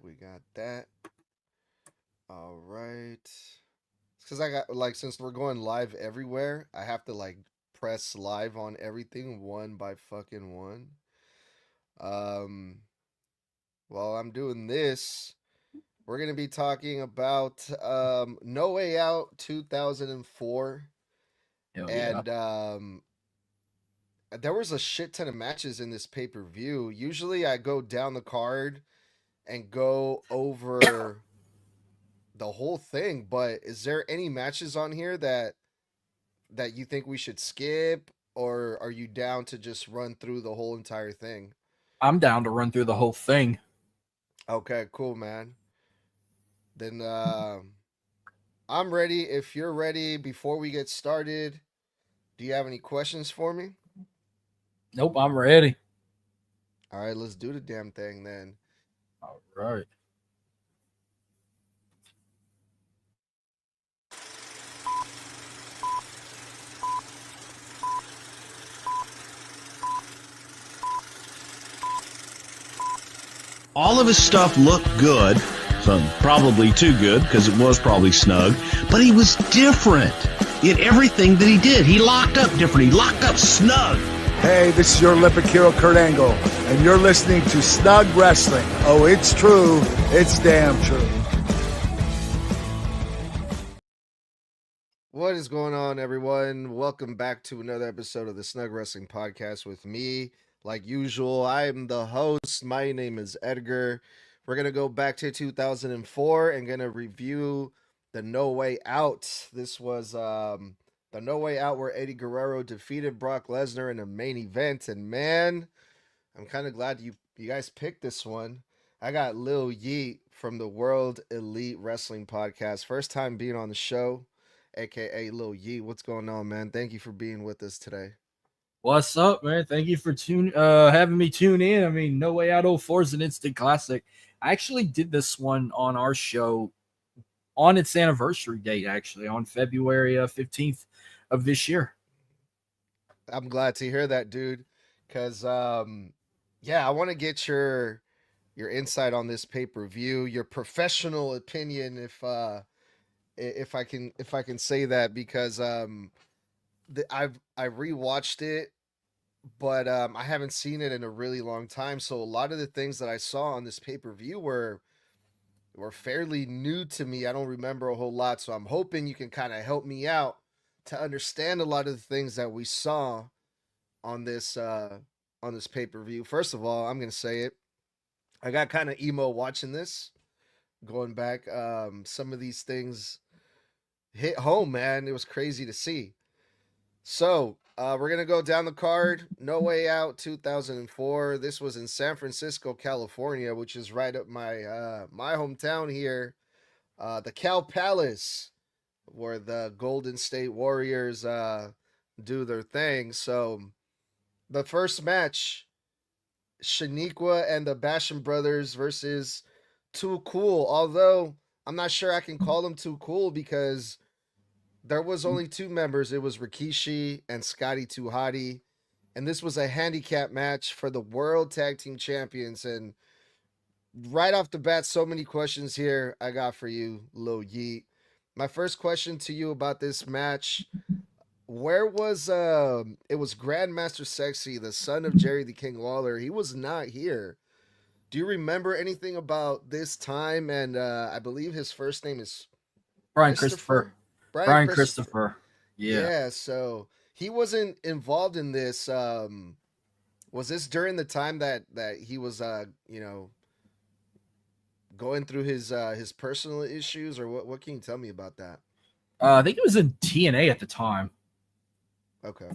We got that. All right. Because I got like since we're going live everywhere, I have to like press live on everything one by fucking one. Um, while I'm doing this, we're gonna be talking about No Way Out 2004, Hell yeah. and there was a shit ton of matches in this pay per view. Usually, I go down the card and go over the whole thing, but is there any matches on here that you think we should skip, or are you down to just run through the whole entire thing? I'm down to run through the whole thing. Okay, cool, man. Then I'm ready. If you're ready, before we get started, do you have any questions for me? Nope, I'm ready. All right, let's do the damn thing then. All right. All of his stuff looked good, so probably too good because it was probably snug, but he was different in everything that he did. He locked up different. He locked up snug. Hey, this is your Olympic hero, Kurt Angle, and you're listening to Snug Wrestling. Oh, it's true. It's damn true. What is going on, everyone? Welcome back to another episode of the Snug Wrestling Podcast with me. Like usual, I am the host. My name is Edgar. We're going to go back to 2004 and going to review the No Way Out. This was the No Way Out where Eddie Guerrero defeated Brock Lesnar in a main event. And man, I'm kind of glad you guys picked this one. I got Lil Yeet from the World Elite Wrestling Podcast. First time being on the show, aka Lil Yeet. What's going on, man? Thank you for being with us today. What's up, man? Thank you for having me tune in. I mean, No Way Out 04 is an instant classic. I actually did this one on our show on its anniversary date, actually, on February 15th of this year. I'm glad to hear that, dude. Cause yeah, I want to get your insight on this pay-per-view, your professional opinion, if I can say that, because I rewatched it, but I haven't seen it in a really long time. So a lot of the things that I saw on this pay-per-view were fairly new to me. I don't remember a whole lot, so I'm hoping you can kind of help me out to understand a lot of the things that we saw on this pay-per-view. First of all, I'm gonna say it. I got kind of emo watching this, going back. Some of these things hit home, man. It was crazy to see. So we're gonna go down the card. No Way Out 2004. This was in San Francisco, California, which is right up my hometown here. The Cal Palace, where the Golden State Warriors do their thing. So the first match, Shaniqua and the Basham brothers versus Too Cool. Although I'm not sure I can call them Too Cool because there was only two members. It was Rikishi and Scotty 2 Hotty. And this was a handicap match for the World Tag Team Champions. And right off the bat, so many questions here I got for you, Lil Yeet. My first question to you about this match, where was it was Grandmaster Sexy, the son of Jerry the King Lawler. He was not here. Do you remember anything about this time? And I believe his first name is Brian Christopher. Christopher. Brian Christopher. Yeah. Yeah, so he wasn't involved in this. Was this during the time that he was going through his personal issues, or what can you tell me about that? I think it was in TNA at the time. Okay.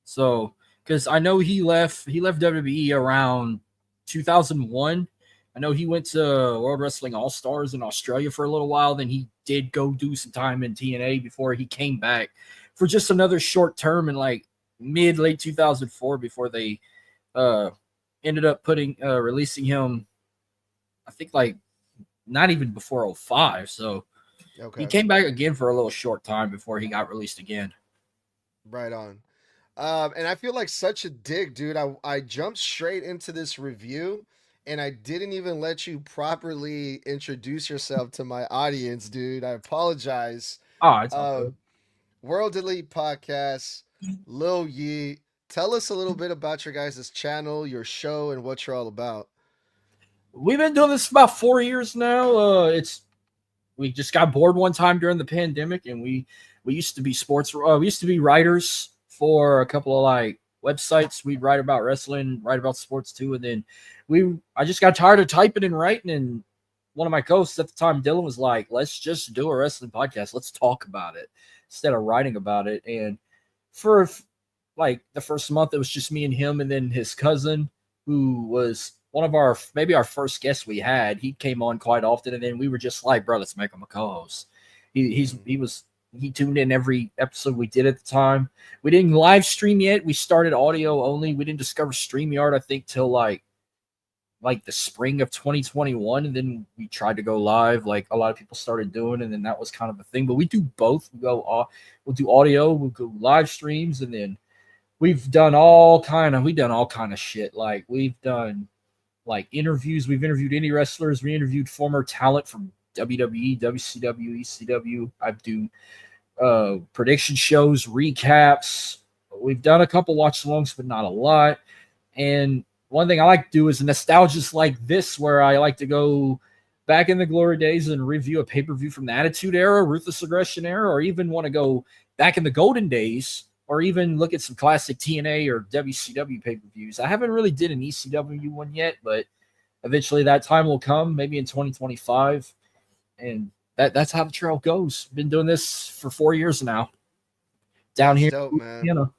So, because I know he left WWE around 2001. I know he went to World Wrestling All Stars in Australia for a little while. Then he did go do some time in TNA before he came back for just another short term in like late 2004 before they ended up releasing him. I think like not even before 05. So Okay. he came back again for a little short time before he got released again. Right on. And I feel like such a dick, dude. I jumped straight into this review, and I didn't even let you properly introduce yourself to my audience, dude. I apologize. Oh, it's all Uh, good. World Elite Podcast, Lil Yeet. Tell us a little bit about your guys' channel, your show, and what you're all about. We've been doing this for about 4 years now. We just got bored one time during the pandemic, and we used to be we used to be writers for a couple of like websites. We'd write about wrestling, write about sports too, and then I just got tired of typing and writing, and one of my co-hosts at the time, Dylan, was like, let's just do a wrestling podcast. Let's talk about it instead of writing about it. And for like the first month, it was just me and him, and then his cousin, who was one of maybe our first guests we had. He came on quite often, and then we were just like, bro, let's make him a co-host. He tuned in every episode we did at the time. We didn't live stream yet. We started audio only. We didn't discover StreamYard, I think, till like the spring of 2021, and then we tried to go live like a lot of people started doing, and then that was kind of a thing. But we do both. We'll do audio, we'll go live streams, and then we've done all kind of shit. Like we've done like interviews. We've interviewed indie wrestlers. We interviewed former talent from WWE, WCW, ECW. I do prediction shows, recaps. We've done a couple watch alongs, but not a lot. And one thing I like to do is nostalgias like this, where I like to go back in the glory days and review a pay-per-view from the Attitude Era, Ruthless Aggression Era, or even want to go back in the golden days, or even look at some classic TNA or WCW pay-per-views. I haven't really did an ECW one yet, but eventually that time will come, maybe in 2025. And that's how the trail goes. Been doing this for 4 years now. Down here, Dope, man. you know.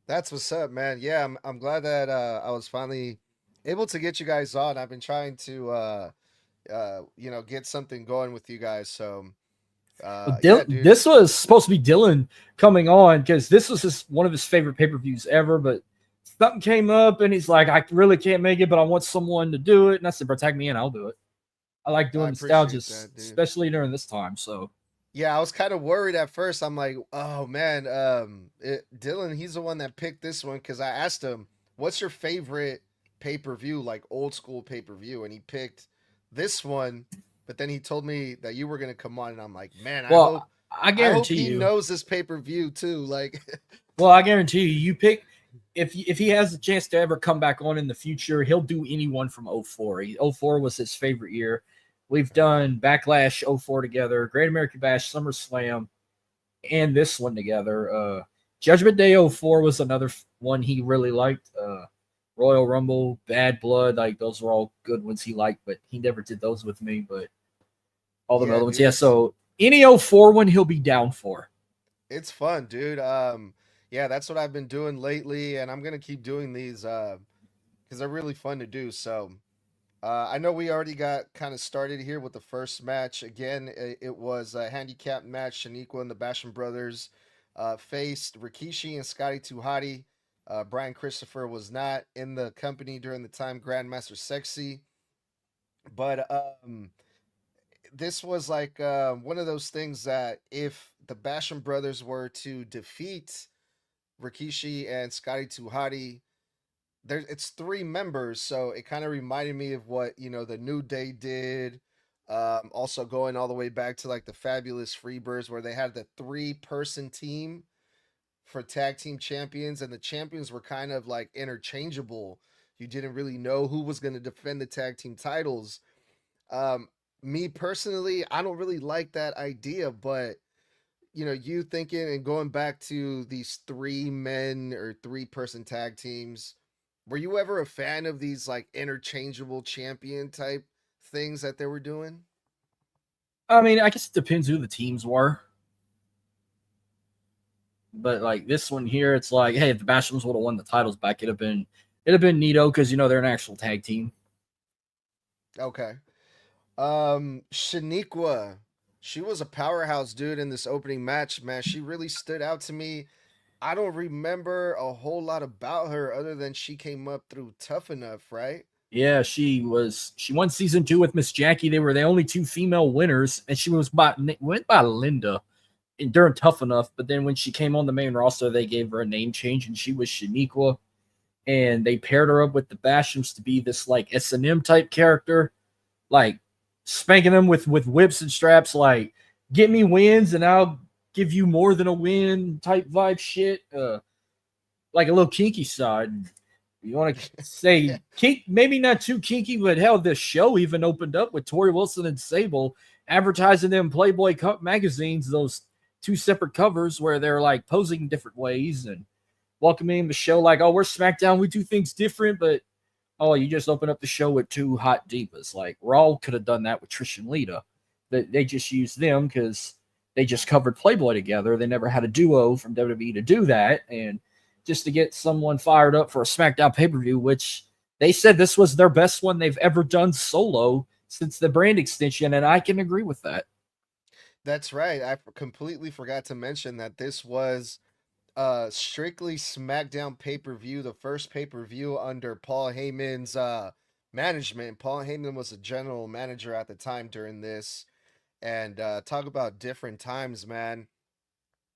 That's what's up, man. Yeah, I'm glad that I was finally able to get you guys on. I've been trying to get something going with you guys. So yeah, dude. This was supposed to be Dylan coming on because this was one of his favorite pay-per-views ever, but something came up and he's like, I really can't make it, but I want someone to do it. And I said, bro, tag me in, I'll do it. I like doing nostalgia, especially during this time. So yeah, I was kind of worried at first. I'm like, oh man, Dylan, he's the one that picked this one, because I asked him, what's your favorite pay-per-view, like old school pay-per-view? And he picked this one, but then he told me that you were gonna come on, and I'm like, man, I guarantee he knows this pay-per-view too. Like, well, I guarantee you pick if he has a chance to ever come back on in the future, he'll do anyone from 04. 04 was his favorite year. We've done Backlash 04 together, Great American Bash, SummerSlam, and this one together. Judgment Day 04 was another one he really liked. Royal Rumble, Bad Blood, like those were all good ones he liked, but he never did those with me. But all the other ones, yeah. So any 04 one he'll be down for. It's fun, dude. Yeah, that's what I've been doing lately, and I'm gonna keep doing these because they're really fun to do. So I know we already got kind of started here with the first match. Again, it was a handicap match. Shaniqua and the Basham brothers faced Rikishi and Scotty 2 Hotty. Brian Christopher was not in the company during the time, Grandmaster Sexy. But this was like one of those things that if the Basham brothers were to defeat Rikishi and Scotty 2 Hotty, it's 3 members, so it kind of reminded me of what the New Day did. Also going all the way back to like the Fabulous Freebirds, where they had the 3-person team for tag team champions, and the champions were kind of like interchangeable. You didn't really know who was going to defend the tag team titles. Me personally, I don't really like that idea, but you thinking and going back to these 3-men or 3-person tag teams, were you ever a fan of these like interchangeable champion type things that they were doing? I mean, I guess it depends who the teams were. But like this one here, it's like, hey, if the Bashams would have won the titles back, it'd have been neato because they're an actual tag team. Okay. Shaniqua, she was a powerhouse, dude, in this opening match, man. She really stood out to me. I don't remember a whole lot about her other than she came up through Tough Enough, right? Yeah, she won season 2 with Miss Jackie. They were the only 2 female winners, and she went by Linda during Tough Enough. But then when she came on the main roster, they gave her a name change, and she was Shaniqua. and they paired her up with the Bashams to be this like S&M type character, like spanking them with whips and straps, like get me wins and I'll give you more than a win type vibe shit. Like a little kinky side. You want to say maybe not too kinky, but hell, this show even opened up with Tori Wilson and Sable advertising them Playboy magazines, those 2 separate covers where they're like posing in different ways and welcoming the show like, oh, we're SmackDown, we do things different, but oh, you just open up the show with 2 hot divas. Like Raw could have done that with Trish and Lita. They just used them because they just covered Playboy together. They never had a duo from WWE to do that, and just to get someone fired up for a SmackDown pay-per-view, which they said this was their best one they've ever done solo since the brand extension, and I can agree with that. That's right. I completely forgot to mention that this was strictly SmackDown pay-per-view, the first pay-per-view under Paul Heyman's management. Paul Heyman was a general manager at the time during this. And talk about different times, man.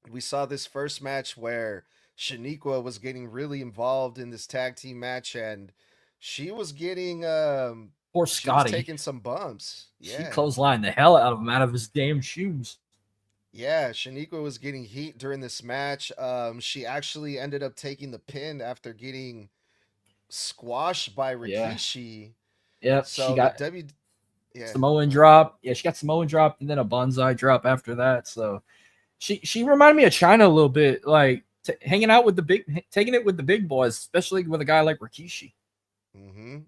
We saw this first match where Shaniqua was getting really involved in this tag team match, and she was getting poor she Scotty. was taking some bumps. She Yeah. clotheslined the hell out of him out of his damn shoes. Yeah, Shaniqua was getting heat during this match. She actually ended up taking the pin after getting squashed by Yeah. Rikishi. Yep, So she got yeah. Samoan drop. Yeah, she got Samoan drop and then a bonsai drop after that. So she reminded me of China a little bit, like hanging out with taking it with the big boys, especially with a guy like Rikishi. Mm-hmm.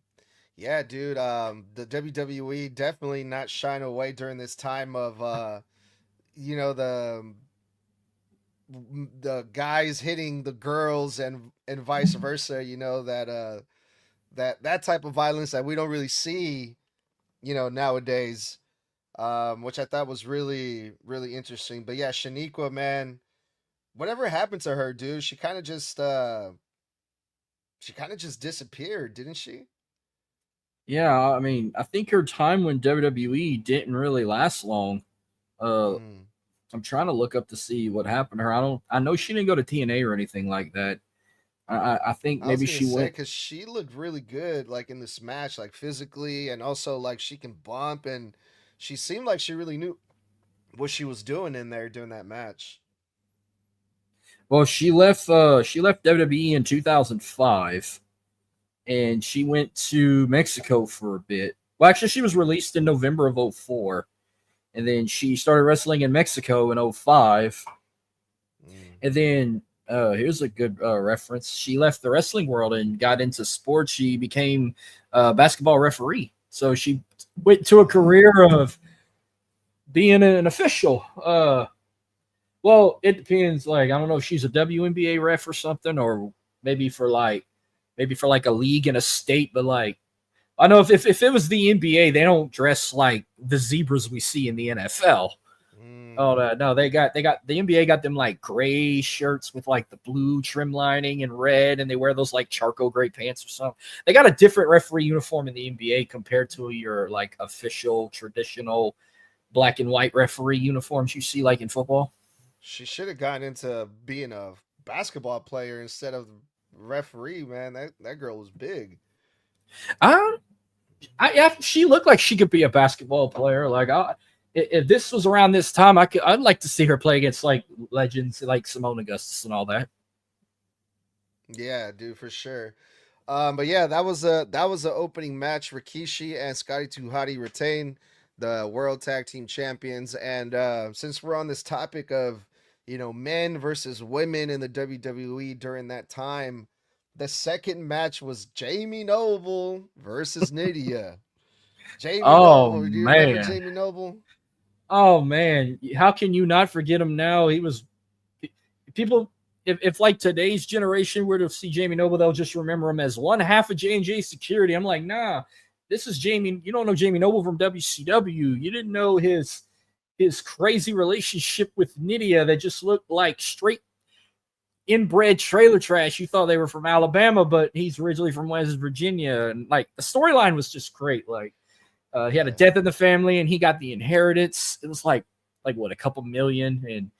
Yeah, dude. The WWE definitely not shying away during this time of you know, the guys hitting the girls and vice versa. You know that type of violence that we don't really see, you know, nowadays. Which I thought was really really interesting. But yeah, Shaniqua, man, whatever happened to her, dude? She kind of just disappeared, didn't she? Yeah, I mean, I think her time when WWE didn't really last long. Mm. I'm trying to look up to see what happened to her. I know she didn't go to TNA or anything like that. I think I was maybe gonna she say went. because she looked really good, like in this match, like physically, and also like she can bump, and she seemed like she really knew what she was doing in there during that match. Well, she left WWE in 2005, and she went to Mexico for a bit. Well, actually, she was released in November of 04, and then she started wrestling in Mexico in 05. Mm. And then here's a good reference. She left the wrestling world and got into sports. She became a basketball referee. So she went to a career of being an official. Well, it depends. Like, I don't know if she's a WNBA ref or something, or maybe for like a league in a state. But like, I know if it was the NBA, they don't dress like the zebras we see in the NFL. Oh no, they got the NBA got them like gray shirts with like the blue trim lining and red, and they wear those like charcoal gray pants or something. They got a different referee uniform in the NBA compared to your like official traditional black and white referee uniforms you see like in football. She should have gotten into being a basketball player instead of referee, man. That girl was big. Yeah, she looked like she could be a basketball player. Like, if this was around this time, I'd like to see her play against like legends like Simone Augustus and all that. Yeah, dude, for sure. But yeah, that was a opening match. Rikishi and Scotty 2 Hotty retain the World Tag Team Champions. And since we're on this topic of, you know, men versus women in the WWE during that time, the second match was Jamie Noble versus Nydia. Jamie Noble, do you remember Jamie Noble? Oh man, how can you not forget him now? He was people. If like today's generation were to see Jamie Noble, they'll just remember him as one half of J&J Security. I'm like, nah, this is Jamie. You don't know Jamie Noble from WCW. You didn't know his crazy relationship with Nydia that just looked like straight inbred trailer trash. You thought they were from Alabama, but he's originally from West Virginia. And like the storyline was just great. Like he had a death in the family and he got the inheritance. It was like what, a couple million. And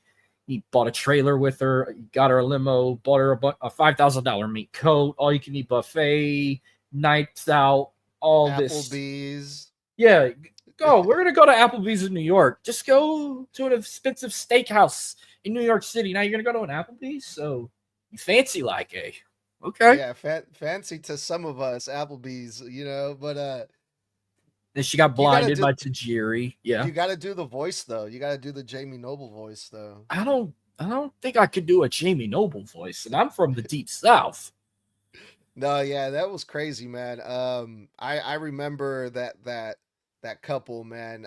He bought a trailer with her, got her a limo, bought her a $5,000 meat coat, all you can eat buffet, nights out, all this. Applebee's. Yeah, go. We're gonna go to Applebee's in New York. Just go to an expensive steakhouse in New York City. Now you're gonna go to an Applebee's, so you fancy like a okay. Yeah, fancy to some of us, Applebee's, but Then she got You gotta blinded do- by Tajiri. Yeah, you got to do the voice though. You got to do the Jamie Noble voice though. I don't think I could do a Jamie Noble voice, and I'm from the deep south. No, yeah, that was crazy, man. I remember that couple, man.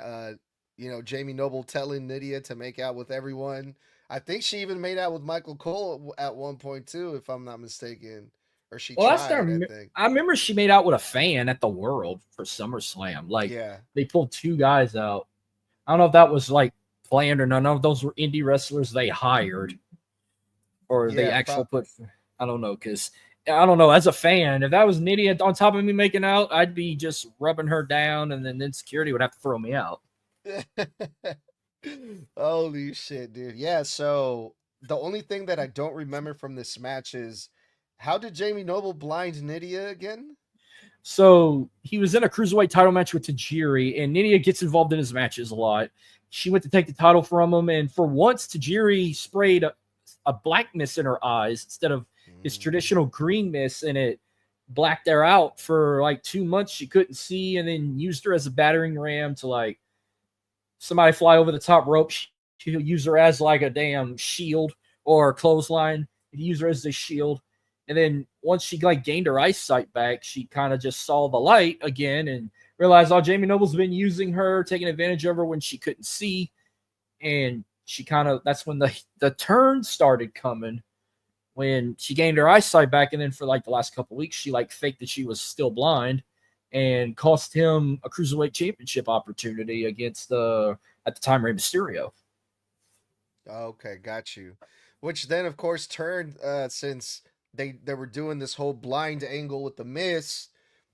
Jamie Noble telling Nydia to make out with everyone. I think she even made out with Michael Cole at one point too, if I'm not mistaken. Or she Well, tried, I think. I remember she made out with a fan at the World for SummerSlam. Like Yeah. they pulled two guys out. I don't know if that was like planned or none of those were indie wrestlers they hired or they Yeah, actually put. I don't know because I don't know. As a fan, if that was Nydia on top of me making out, I'd be just rubbing her down, and then security would have to throw me out. Holy shit, dude. Yeah, so the only thing that I don't remember from this match is how did Jamie Noble blind Nydia again? So he was in a cruiserweight title match with Tajiri, and Nydia gets involved in his matches a lot. She went to take the title from him, and for once, Tajiri sprayed a black mist in her eyes instead of his traditional green mist, and it blacked her out for like 2 months. She couldn't see, and then used her as a battering ram to like somebody fly over the top rope. She'll use her as like a damn shield or clothesline. He used her as a shield. And then once she like gained her eyesight back, she kind of just saw the light again and realized, Jamie Noble's been using her, taking advantage of her when she couldn't see. And she that's when the turn started coming when she gained her eyesight back. And then for like the last couple of weeks, she like faked that she was still blind and cost him a cruiserweight championship opportunity against at the time, Rey Mysterio. Okay, got you. Which then, of course, turned since they were doing this whole blind angle with the Mist.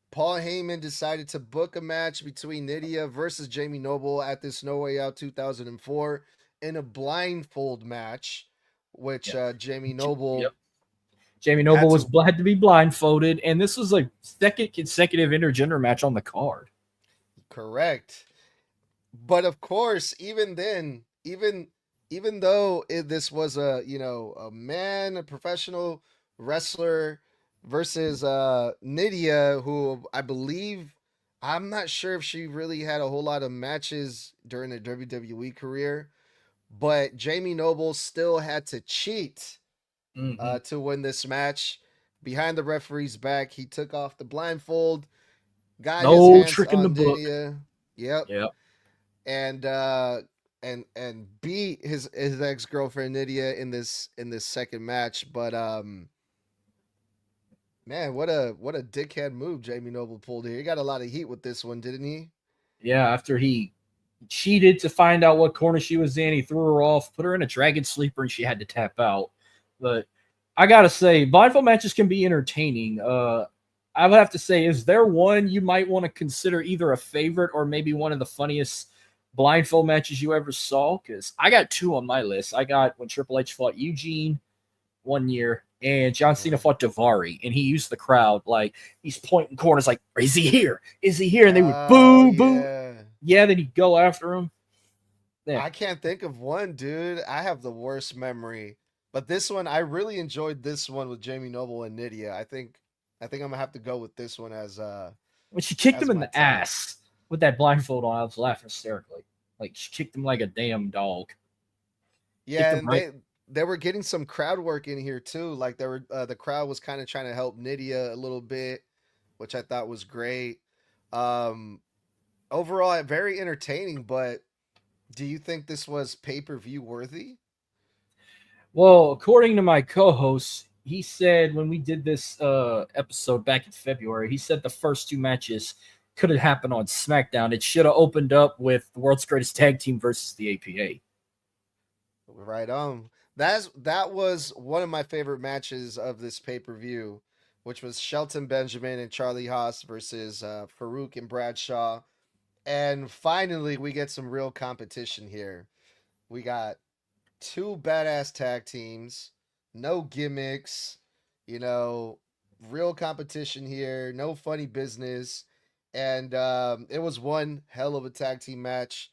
Paul Heyman decided to book a match between Nydia versus Jamie Noble at this No Way Out 2004 in a blindfold match, which Jamie Noble. Yep. Jamie Noble was glad to be blindfolded, and this was like second consecutive intergender match on the card. Correct. But of course, even then, even though this was a professional wrestler versus Nydia, who I believe, I'm not sure if she really had a whole lot of matches during her WWE career, but Jamie Noble still had to cheat to win this match. Behind the referee's back, he took off the blindfold, got his hands trick in on the book. Nydia. Yep. And beat his ex-girlfriend Nydia in this second match. But man, what a dickhead move Jamie Noble pulled here. He got a lot of heat with this one, didn't he? Yeah, after he cheated to find out what corner she was in, he threw her off, put her in a dragon sleeper, and she had to tap out. But I gotta say, blindfold matches can be entertaining. I would have to say, is there one you might want to consider either a favorite or maybe one of the funniest blindfold matches you ever saw? Because I got two on my list. I got when Triple H fought Eugene one year, and John Cena fought Daivari, and he used the crowd like he's pointing corners like, is he here? Is he here? And they would boo, boo. Yeah, then he'd go after him. Yeah. I can't think of one, dude. I have the worst memory. But this one, I really enjoyed this one with Jamie Noble and Nydia. I think I'm gonna have to go with this one as when she kicked him in the ass with that blindfold on. I was laughing hysterically. Like she kicked him like a damn dog. Yeah, and they were getting some crowd work in here too. Like they were the crowd was kind of trying to help Nydia a little bit, which I thought was great. Overall, very entertaining. But do you think this was pay-per-view worthy? Well, according to my co-host, he said when we did this episode back in February, he said the first two matches could have happened on SmackDown. It should have opened up with the World's Greatest Tag Team versus the APA. Right on. That was one of my favorite matches of this pay-per-view, which was Shelton Benjamin and Charlie Haas versus Farouk and Bradshaw. And finally, we get some real competition here. We got two badass tag teams, no gimmicks, you know, real competition here, no funny business. And it was one hell of a tag team match.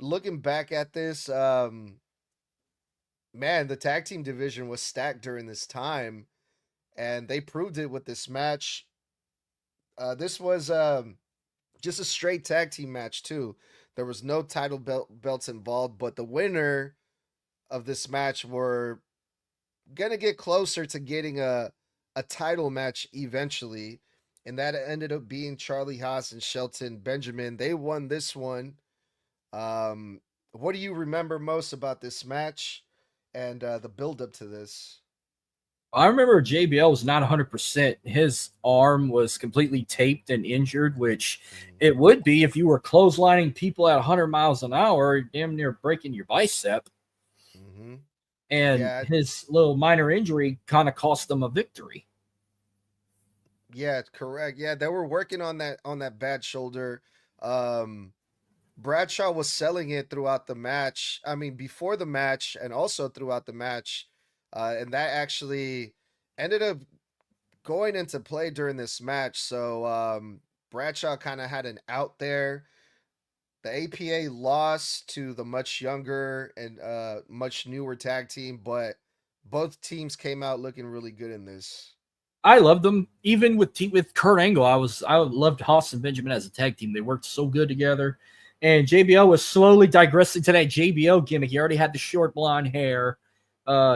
Looking back at this, man, the tag team division was stacked during this time, and they proved it with this match. This was just a straight tag team match, too. There was no title belts involved, but the winner of this match were gonna get closer to getting a title match eventually, and that ended up being Charlie Haas and Shelton Benjamin. They won this one. What do you remember most about this match and the build up to this? I remember JBL was not 100%. His arm was completely taped and injured, which it would be if you were clotheslining people at 100 miles an hour, damn near breaking your bicep. Mm-hmm. And Yeah, his little minor injury kind of cost them a victory. yeah, correct. Yeah, they were working on that bad shoulder. Um, Bradshaw was selling it throughout the match. I mean, before the match and also throughout the match, and that actually ended up going into play during this match. So Bradshaw kind of had an out there. The APA lost to the much younger and much newer tag team, but both teams came out looking really good in this. I loved them. Even with Kurt Angle, I loved Haas and Benjamin as a tag team. They worked so good together. And JBL was slowly digressing to that JBL gimmick. He already had the short blonde hair.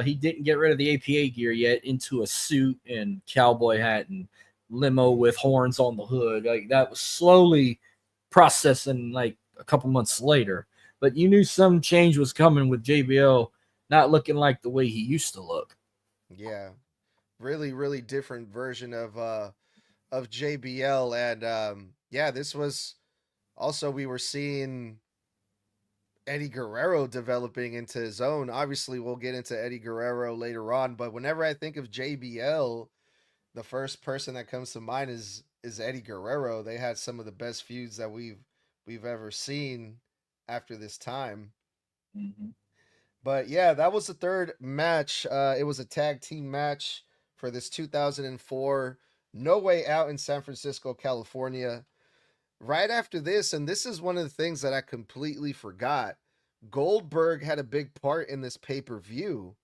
He didn't get rid of the APA gear yet, into a suit and cowboy hat and limo with horns on the hood. Like, that was slowly processing like a couple months later. But you knew some change was coming with JBL not looking like the way he used to look. Yeah, really, really different version of JBL, and yeah, this was also we were seeing Eddie Guerrero developing into his own. Obviously, we'll get into Eddie Guerrero later on, but whenever I think of JBL, the first person that comes to mind is Eddie Guerrero. They had some of the best feuds that we've ever seen after this time. Mm-hmm. But yeah, that was the third match. It was a tag team match for this 2004 No Way Out in San Francisco, California. Right after this, and this is one of the things that I completely forgot, Goldberg had a big part in this pay per view.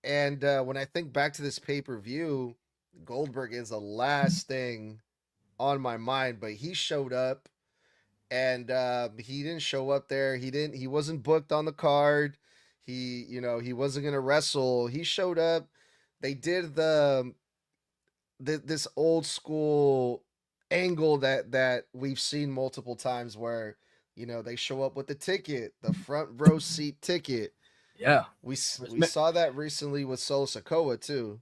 And when I think back to this pay per view, Goldberg is the last thing on my mind, but he showed up and he didn't show up there. He wasn't booked on the card. He wasn't gonna wrestle. He showed up. They did this old school angle that we've seen multiple times where they show up with the ticket, the front row seat ticket. Yeah. We saw that recently with Solo Sikoa too.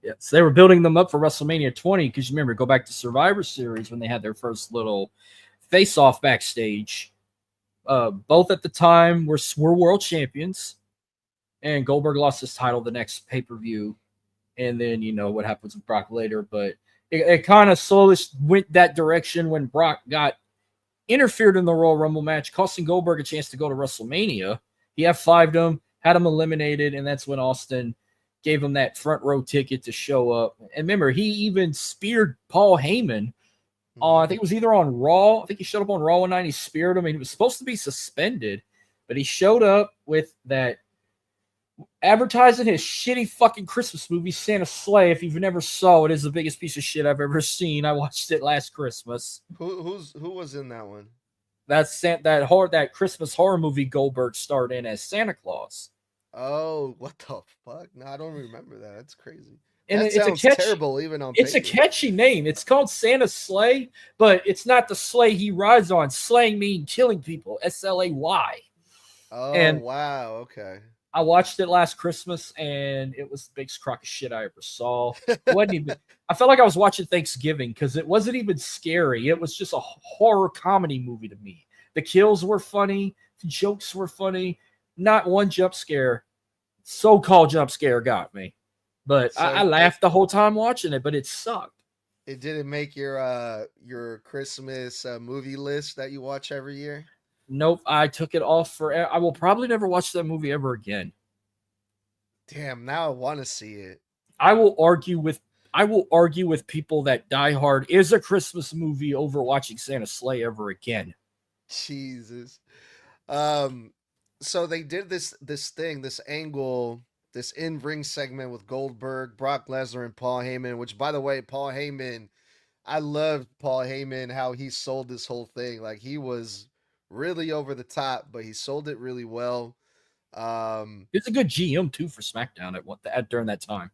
Yes, they were building them up for WrestleMania 20 because you remember, go back to Survivor Series when they had their first little face-off backstage. Both at the time were world champions, and Goldberg lost his title the next pay-per-view. And then what happens with Brock later, but it kind of slowly went that direction when Brock got interfered in the Royal Rumble match, costing Goldberg a chance to go to WrestleMania. He F5'd him, had him eliminated, and that's when Austin gave him that front row ticket to show up. And remember, he even speared Paul Heyman. I think it was either on Raw. I think he showed up on Raw one night. He speared him, and he was supposed to be suspended, but he showed up with that advertising his shitty fucking Christmas movie, Santa Slay. If you've never saw it, is the biggest piece of shit I've ever seen. I watched it last Christmas. Who was in that one? That's that Christmas horror movie Goldberg starred in as Santa Claus. Oh, what the fuck? No, I don't remember that. That's crazy. And that sounds terrible, even on It's paper. a catchy name. It's called Santa Slay, but it's not the sleigh he rides on. Slaying means killing people. Slay. Oh, and wow. Okay. I watched it last Christmas, and it was the biggest crock of shit I ever saw. It wasn't even. I felt like I was watching Thanksgiving because it wasn't even scary. It was just a horror comedy movie to me. The kills were funny. The jokes were funny. Not one jump scare, so-called jump scare, got me. But So I laughed the whole time watching it, but it sucked. It didn't make your Christmas movie list that you watch every year? Nope, I took it off for. I will probably never watch that movie ever again. Damn, now I want to see it. I will argue with people that Die Hard is a Christmas movie over watching Santa Slay ever again. Jesus. So they did this angle, this in-ring segment with Goldberg, Brock Lesnar, and Paul Heyman, which, by the way, Paul Heyman, I loved Paul Heyman, how he sold this whole thing. Like, he was really over the top, but he sold it really well. He's a good GM too for SmackDown during that time.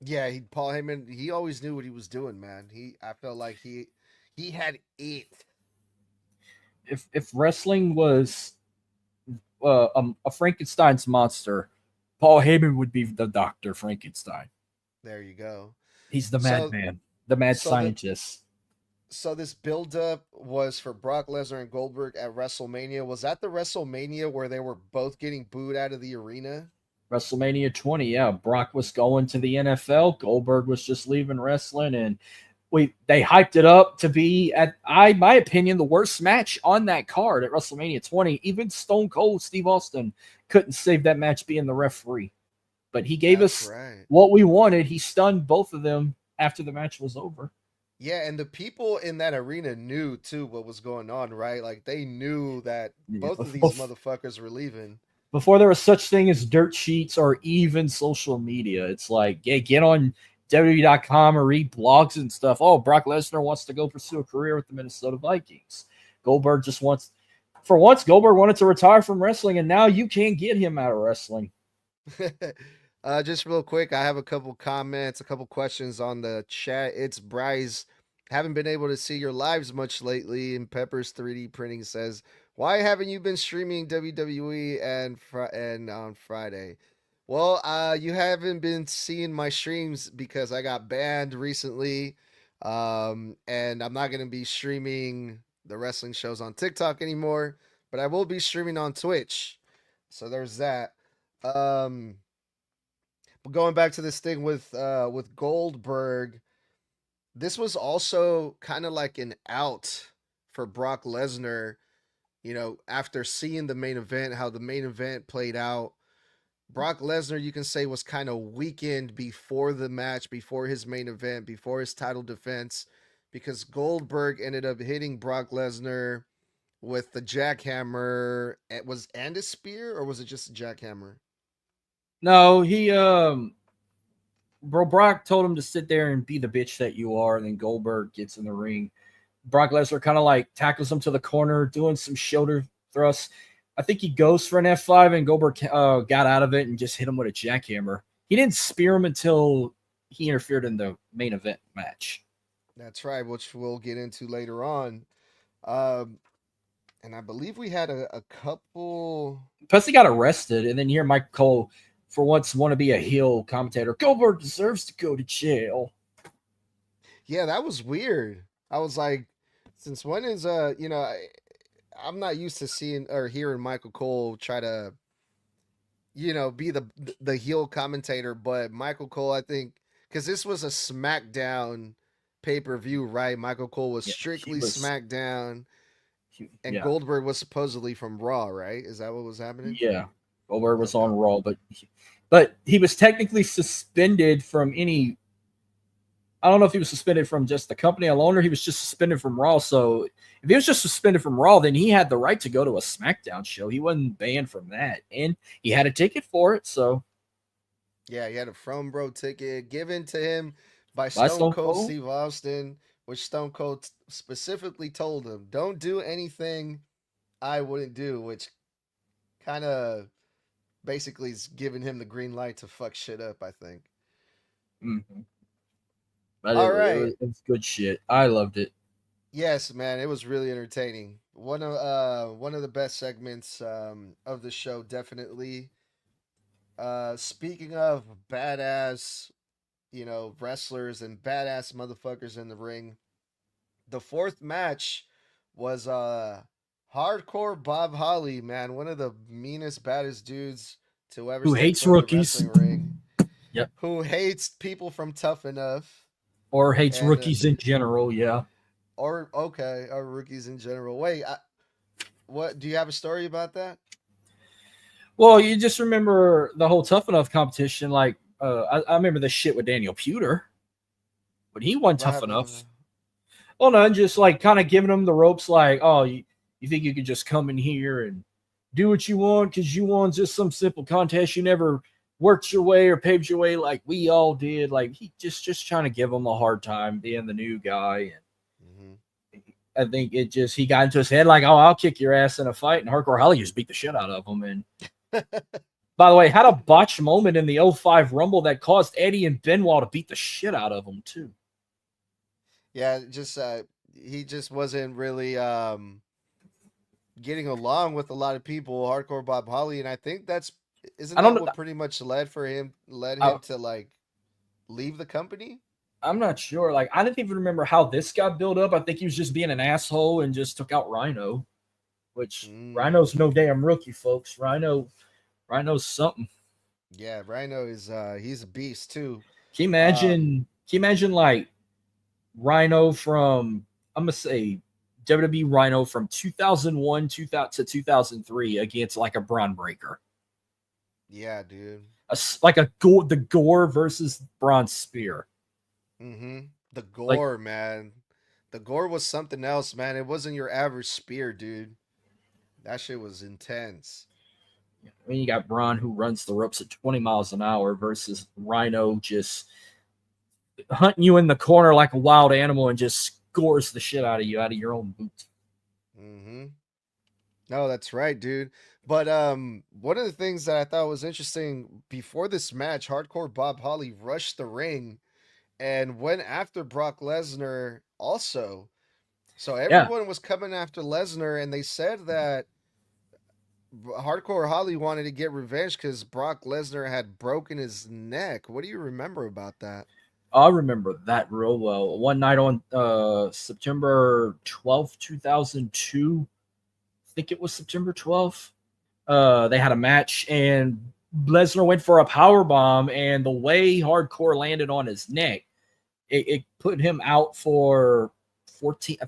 Yeah, Paul Heyman, he always knew what he was doing, man. I felt like he had it. If wrestling was a Frankenstein's monster, Paul Heyman would be the Dr. Frankenstein. There you go. He's the madman, the mad scientist. So this build-up was for Brock Lesnar and Goldberg at WrestleMania. Was that the WrestleMania where they were both getting booed out of the arena? WrestleMania 20, yeah. Brock was going to the NFL. Goldberg was just leaving wrestling, and they hyped it up to be, my opinion, the worst match on that card at WrestleMania 20. Even Stone Cold Steve Austin couldn't save that match being the referee. But he gave us what we wanted. He stunned both of them after the match was over. Yeah, and the people in that arena knew, too, what was going on, right? Like, they knew that both of these motherfuckers were leaving. Before there was such thing as dirt sheets or even social media, it's like, yeah, get on WWE.com or read blogs and stuff. Oh, Brock Lesnar wants to go pursue a career with the Minnesota Vikings. Goldberg Goldberg wanted to retire from wrestling, and now you can't get him out of wrestling. Just real quick, I have a couple comments, a couple questions on the chat. It's Bryce. Haven't been able to see your lives much lately. And Peppers 3D Printing says, why haven't you been streaming WWE and on Friday? Well, you haven't been seeing my streams because I got banned recently. And I'm not going to be streaming the wrestling shows on TikTok anymore, but I will be streaming on Twitch. So there's that. Going back to this thing with Goldberg, this was also kind of like an out for Brock Lesnar, after seeing the main event, how the main event played out. Brock Lesnar, you can say, was kind of weakened before the match, before his main event, before his title defense, because Goldberg ended up hitting Brock Lesnar with the jackhammer. And a spear, or was it just a jackhammer? No, Brock told him to sit there and be the bitch that you are, and then Goldberg gets in the ring. Brock Lesnar kind of like tackles him to the corner, doing some shoulder thrusts. I think he goes for an F5, and Goldberg got out of it and just hit him with a jackhammer. He didn't spear him until he interfered in the main event match. That's right, which we'll get into later on. And I believe we had a couple. Plus, he got arrested, and then here Michael Cole, for once, want to be a heel commentator. Goldberg deserves to go to jail. Yeah, that was weird. I was like, since when is I'm not used to seeing or hearing Michael Cole try to, be the heel commentator, but Michael Cole, I think, because this was a SmackDown pay-per-view, right? Michael Cole was strictly SmackDown, and Goldberg was supposedly from Raw, right? Is that what was happening? Yeah, Goldberg was on Raw, but he was technically suspended from any. I don't know if he was suspended from just the company alone, or he was just suspended from Raw. So if he was just suspended from Raw, then he had the right to go to a SmackDown show. He wasn't banned from that, and he had a ticket for it. So yeah, he had a From Bro ticket given to him by Stone Cold Steve Austin, which Stone Cold specifically told him, don't do anything I wouldn't do, which kind of basically is giving him the green light to fuck shit up, I think. Mm-hmm. All right. It's good shit. I loved it. Yes, man. It was really entertaining. One of the best segments of the show, definitely. Speaking of badass, wrestlers and badass motherfuckers in the ring, the fourth match was Hardcore Bob Holly, man. One of the meanest, baddest dudes to ever who hates rookies. Ring. Yep. Who hates people from Tough Enough. Or hates rookies in general, yeah. Or rookies in general. Wait, what? Do you have a story about that? Well, you just remember the whole Tough Enough competition. Like, I remember the shit with Daniel Pewter, but he wasn't What tough happened with enough. Well, no, just like kind of giving him the ropes, like, oh, you think you could just come in here and do what you want because you won just some simple contest. You never worked your way or paved your way like we all did. Like he just trying to give him a hard time being the new guy. Mhm. And I think he got into his head like, oh, I'll kick your ass in a fight. And Hardcore Holly just beat the shit out of him. And by the way, had a botch moment in the 05 Rumble that caused Eddie and Benoit to beat the shit out of him too. Yeah, just he just wasn't really getting along with a lot of people, Hardcore Bob Holly, and I think isn't I don't that know. what pretty much led him I, to like leave the company? I'm not sure. Like, I didn't even remember how this got built up. I think he was just being an asshole and just took out Rhino, which Rhino's no damn rookie, folks. Rhino's something. Yeah, Rhino is he's a beast too. Can you imagine like Rhino from, I'm gonna say WWE Rhino from 2001 to 2003 against like a Braun Breaker, Yeah, dude. the Gore versus Braun Spear. The Gore, man. The Gore was something else, man. It wasn't your average spear, dude. That shit was intense. I mean, you got Braun who runs the ropes at 20 miles an hour versus Rhino just hunting you in the corner like a wild animal and just scores the shit out of you out of your own boot. No, that's right, dude. But one of the things that I thought was interesting before this match, Hardcore Bob Holly rushed the ring and went after Brock Lesnar also. So Yeah. everyone was coming after Lesnar, and they said that Hardcore Holly wanted to get revenge because Brock Lesnar had broken his neck. What do you remember about that? I remember that real well. One night on September 12th, 2002, I think it was September 12th, they had a match, and Lesnar went for a power bomb, and the way Hardcore landed on his neck, it put him out for 14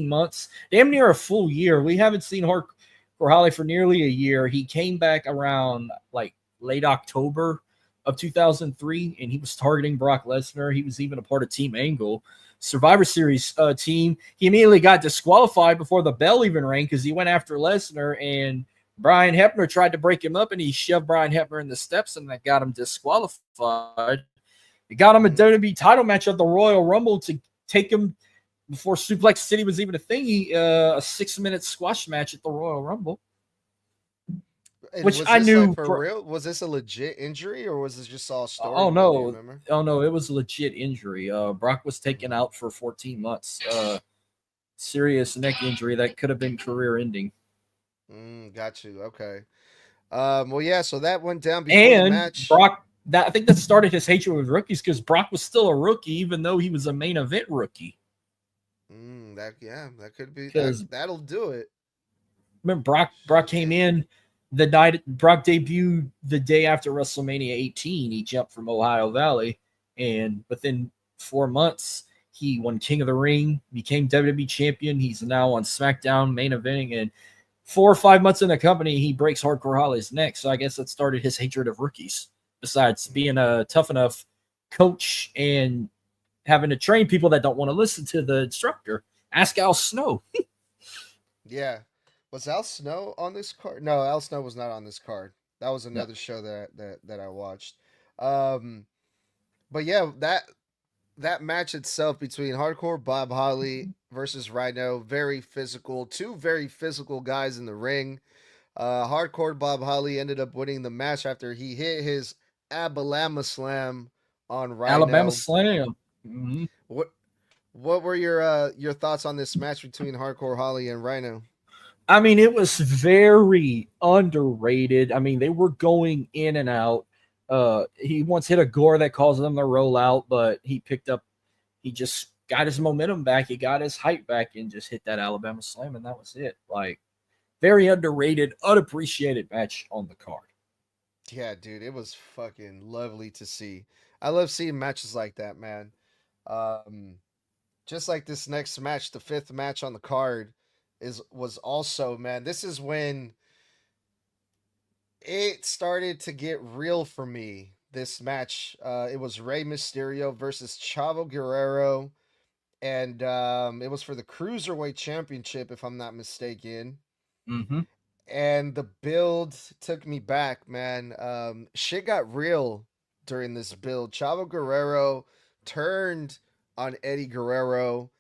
months, damn near a full year. We haven't seen Hardcore Holly for nearly a year. He came back around like late October of 2003, and he was targeting Brock Lesnar. He was even a part of Team Angle Survivor Series team. He immediately got disqualified before the bell even rang because he went after Lesnar, and Brian Hebner tried to break him up, and he shoved Brian Hebner in the steps, and that got him disqualified. It got him a WWE title match at the Royal Rumble to take him before Suplex City was even a thing. A 6-minute squash match at the Royal Rumble. And Which was I this, knew like, for real? Was this a legit injury or was this just all story? Oh Do you no, remember? it was a legit injury. Brock was taken out for 14 months. Serious neck injury that could have been career ending. Got you. Okay. Well, yeah. So that went down before the And match. Brock, I think that started his hatred with rookies because Brock was still a rookie, even though he was a main event rookie. That could be. 'Cause- That'll do it. Remember, Brock came in the night Brock debuted the day after WrestleMania 18. He jumped from Ohio Valley, and within 4 months, he won King of the Ring, became WWE champion. He's now on SmackDown main eventing, and 4 or 5 months in the company, he breaks Hardcore Holly's neck. So I guess that started his hatred of rookies. Besides being a tough enough coach and having to train people that don't want to listen to the instructor. Ask Al Snow. Yeah. Was Al Snow on this card? No, Al Snow was not on this card. That was another show that I watched. But yeah, that match itself between Hardcore Bob Holly versus Rhino, very physical. Two very physical guys in the ring. Hardcore Bob Holly ended up winning the match after he hit his Alabama Slam on Rhino. Alabama Slam. Mm-hmm. What were your thoughts on this match between Hardcore Holly and Rhino? I mean, it was very underrated. I mean, they were going in and out. He once hit a gore that caused them to roll out, but he just got his momentum back. He got his height back and just hit that Alabama Slam, and that was it. Like, very underrated, unappreciated match on the card. Yeah, dude, it was fucking lovely to see. I love seeing matches like that, man. Just like this next match, the 5th match on the card was also, man, this is when it started to get real for me. This match, it was Rey Mysterio versus Chavo Guerrero, and it was for the Cruiserweight Championship, if I'm not mistaken. Mm-hmm. And the build took me back, man. Shit got real during this build. Chavo Guerrero turned on Eddie Guerrero,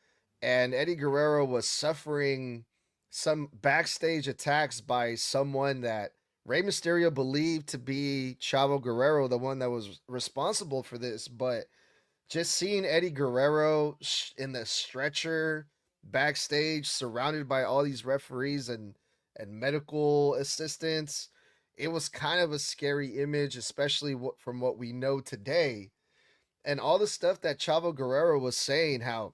and Eddie Guerrero was suffering some backstage attacks by someone that Rey Mysterio believed to be Chavo Guerrero, the one that was responsible for this. But just seeing Eddie Guerrero in the stretcher backstage, surrounded by all these referees and medical assistants, it was kind of a scary image, especially from what we know today. And all the stuff that Chavo Guerrero was saying, how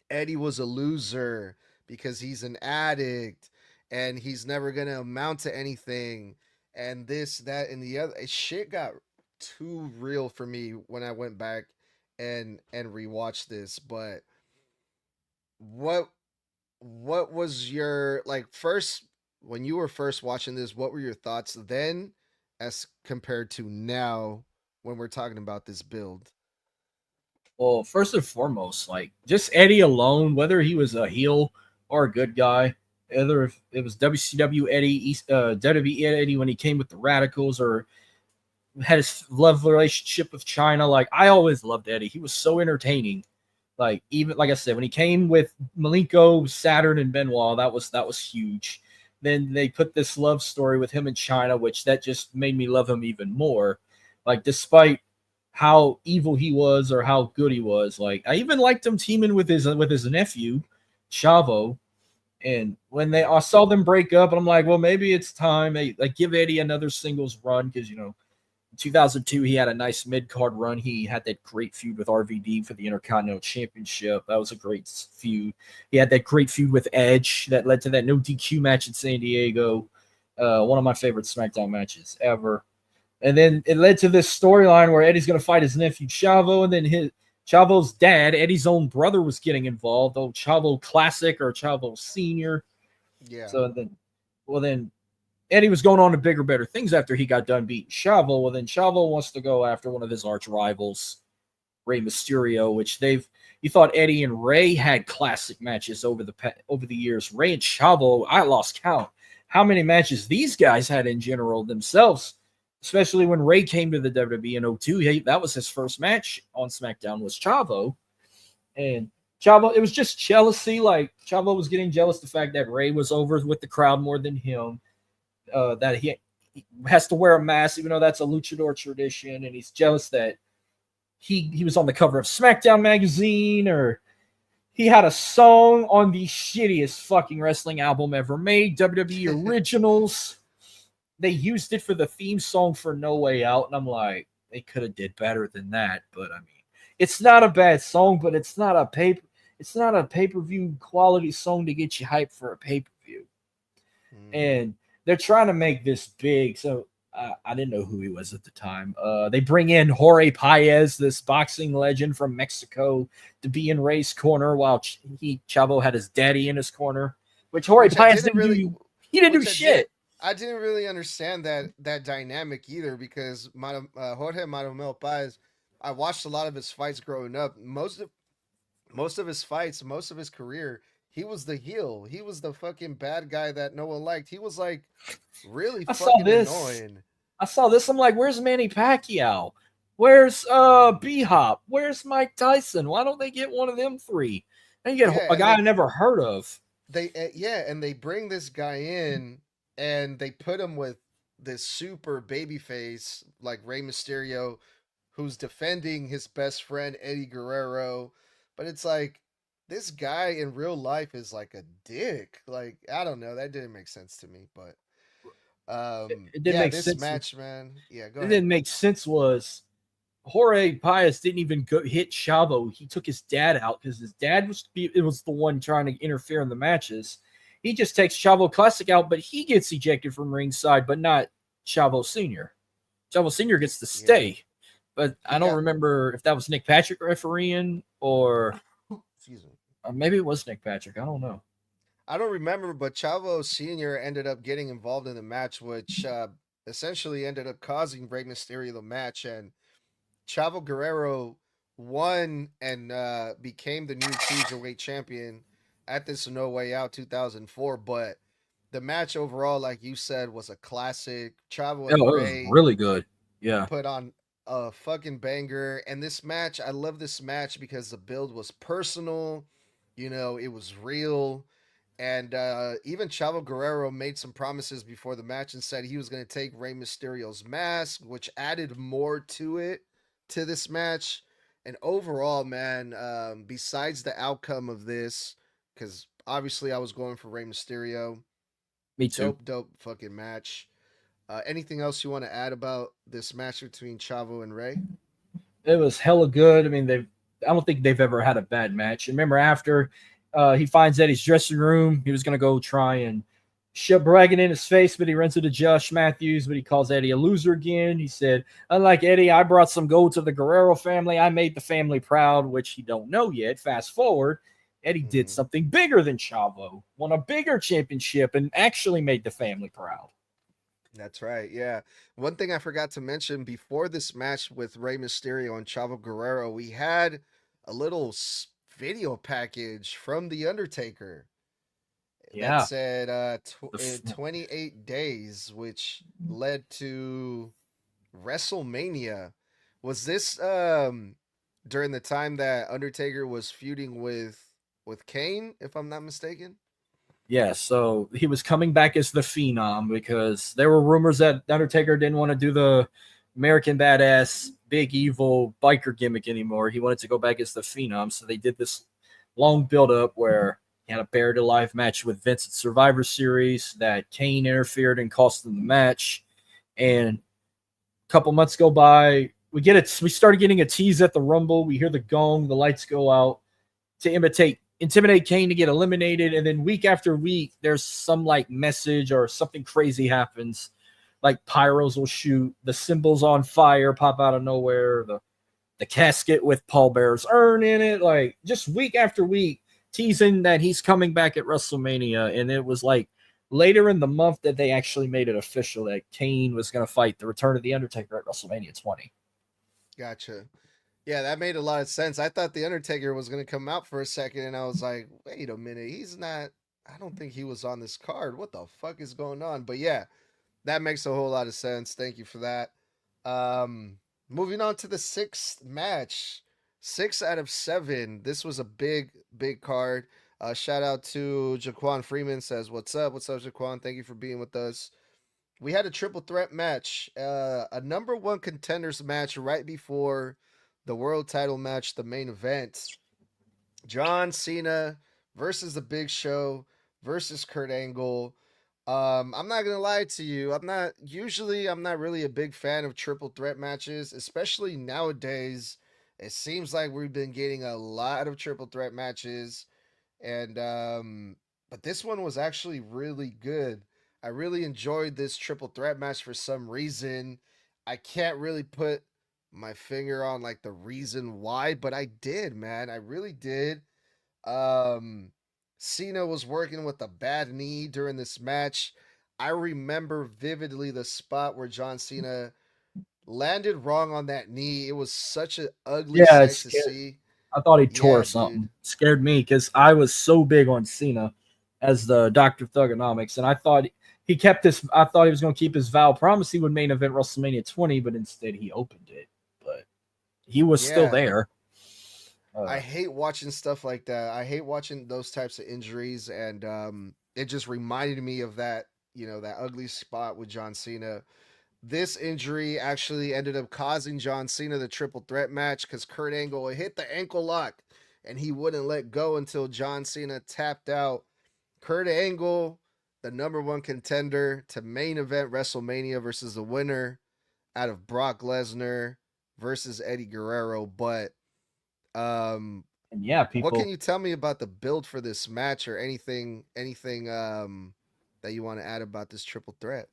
Eddie was a loser because he's an addict and he's never gonna amount to anything, and this, that, and the other. Shit got too real for me when I went back and rewatched this. But what what was your, like, first, when you were first watching this, what were your thoughts then as compared to now when we're talking about this build? Well, first and foremost, like just Eddie alone, whether he was a heel or a good guy, whether if it was WCW Eddie, WWE Eddie when he came with the Radicals, or had his love relationship with China. Like I always loved Eddie. He was so entertaining. Like even like I said, when he came with Malenko, Saturn, and Benoit, that was huge. Then they put this love story with him in China, which that just made me love him even more. Like despite how evil he was or how good he was, like I even liked him teaming with his nephew, Chavo. And when I saw them break up, and I'm like, well, maybe it's time. Like give Eddie another singles run because in 2002, he had a nice mid-card run. He had that great feud with RVD for the Intercontinental Championship. That was a great feud. He had that great feud with Edge that led to that no DQ match in San Diego. One of my favorite SmackDown matches ever. And then it led to this storyline where Eddie's going to fight his nephew Chavo, and then Chavo's dad, Eddie's own brother, was getting involved. Oh, Chavo Classic or Chavo Senior. Yeah. So then Eddie was going on to bigger, better things after he got done beating Chavo. Well, then Chavo wants to go after one of his arch rivals, Rey Mysterio, which you thought Eddie and Rey had classic matches over the years. Rey and Chavo, I lost count how many matches these guys had in general themselves, especially when Rey came to the WWE in 02. That was his first match on SmackDown was Chavo. And Chavo, it was just jealousy. Like Chavo was getting jealous the fact that Rey was over with the crowd more than him. That he has to wear a mask, even though that's a luchador tradition, and he's jealous that he was on the cover of SmackDown magazine, or he had a song on the shittiest fucking wrestling album ever made, WWE Originals. They used it for the theme song for No Way Out, and I'm like, they could have did better than that. But I mean, it's not a bad song, but it's not a pay-per-view quality song to get you hyped for a pay-per-view. And they're trying to make this big, so I didn't know who he was at the time. They bring in Jorge Paez, this boxing legend from Mexico, to be in Rey's corner while Chavo had his daddy in his corner, which Jorge Paez didn't do shit. I didn't really understand that dynamic either, because Jorge Madomel Paez, I watched a lot of his fights growing up. Most of his fights, most of his career, he was the heel. He was the fucking bad guy that no one liked. He was like really fucking annoying. I saw this. I'm like, where's Manny Pacquiao? Where's B-Hop? Where's Mike Tyson? Why don't they get one of them three? And you get a guy I never heard of. And they bring this guy in and they put him with this super baby face like Rey Mysterio, who's defending his best friend Eddie Guerrero. But it's like, this guy in real life is like a dick. Like, I don't know. That didn't make sense to me, but it didn't make this sense. Match, man. Yeah, go ahead. It didn't make sense was Jorge Paez didn't even hit Chavo. He took his dad out because his dad was the one trying to interfere in the matches. He just takes Chavo Classic out, but he gets ejected from ringside, but not Chavo Senior. Chavo Senior gets to stay, but I don't remember if that was Nick Patrick refereeing or. Excuse me. Maybe it was Nick Patrick. I don't know. I don't remember, but Chavo Sr. ended up getting involved in the match, which essentially ended up causing Rey Mysterio the match, and Chavo Guerrero won and became the new cruiserweight champion at this No Way Out 2004. But the match overall, like you said, was a classic. Chavo Oh, and it was Ray really good. Yeah. put on a fucking banger. And this match, I love this match because the build was personal. You know, it was real. And even Chavo Guerrero made some promises before the match and said he was going to take Rey Mysterio's mask, which added more to it, to this match. And overall, man, besides the outcome of this, because obviously I was going for Rey Mysterio, Me too. dope fucking match. Anything else you want to add about this match between Chavo and Ray? It was hella good. I mean, I don't think they've ever had a bad match. And remember, after he finds Eddie's dressing room, he was going to go try and shove bragging in his face, but he runs into Josh Matthews, but he calls Eddie a loser again. He said, unlike Eddie, I brought some gold to the Guerrero family. I made the family proud, which he don't know yet. Fast forward, Eddie did something bigger than Chavo, won a bigger championship, and actually made the family proud. That's right. Yeah. One thing I forgot to mention before this match with Rey Mysterio and Chavo Guerrero, we had a little video package from The Undertaker Yeah. that said 28 days, which led to WrestleMania. Was this during the time that Undertaker was feuding with Kane, if I'm not mistaken? Yeah, so he was coming back as the Phenom because there were rumors that Undertaker didn't want to do the American Badass big evil biker gimmick anymore. He wanted to go back as the Phenom, so they did this long build-up where he had a buried alive match with Vince at Survivor Series that Kane interfered and cost them the match. And a couple months go by, we started getting a tease at the Rumble. We hear the gong, the lights go out to intimidate Kane to get eliminated, and then week after week there's some like message or something crazy happens, like pyros will shoot, the symbols on fire pop out of nowhere, the casket with Paul Bearer's urn in it, like just week after week teasing that he's coming back at WrestleMania. And it was like later in the month that they actually made it official that Kane was going to fight the return of the Undertaker at WrestleMania 20. Gotcha. Yeah, that made a lot of sense. I thought The Undertaker was going to come out for a second, and I was like, wait a minute, he's not, I don't think he was on this card. What the fuck is going on? But yeah, that makes a whole lot of sense. Thank you for that. Moving on to the sixth match, 6 out of 7. This was a big card. Shout out to Jaquan Freeman, says, what's up, Jaquan? Thank you for being with us. We had a triple threat match, a number 1 contenders match right before the world title match, the main event. John Cena versus The Big Show versus Kurt Angle. I'm not gonna lie to you. I'm not really a big fan of triple threat matches, especially nowadays. It seems like we've been getting a lot of triple threat matches, and but this one was actually really good. I really enjoyed this triple threat match for some reason. I can't really put my finger on like the reason why, but I did, man. I really did. Cena was working with a bad knee during this match. I remember vividly the spot where John Cena landed wrong on that knee. It was such an ugly sight to see. I thought he tore something. Dude. Scared me because I was so big on Cena as the Dr. Thugonomics, and I thought he kept this. I thought he was going to keep his vow. Promise he would main event WrestleMania 20, but instead he opened it. But he was still there. I hate watching stuff like that. I hate watching those types of injuries, and it just reminded me of that, that ugly spot with John Cena. This injury actually ended up causing John Cena the triple threat match because Kurt Angle hit the ankle lock, and he wouldn't let go until John Cena tapped out. Kurt Angle, the number 1 contender to main event WrestleMania versus the winner out of Brock Lesnar versus Eddie Guerrero. But yeah, people, what can you tell me about the build for this match or anything that you want to add about this triple threat?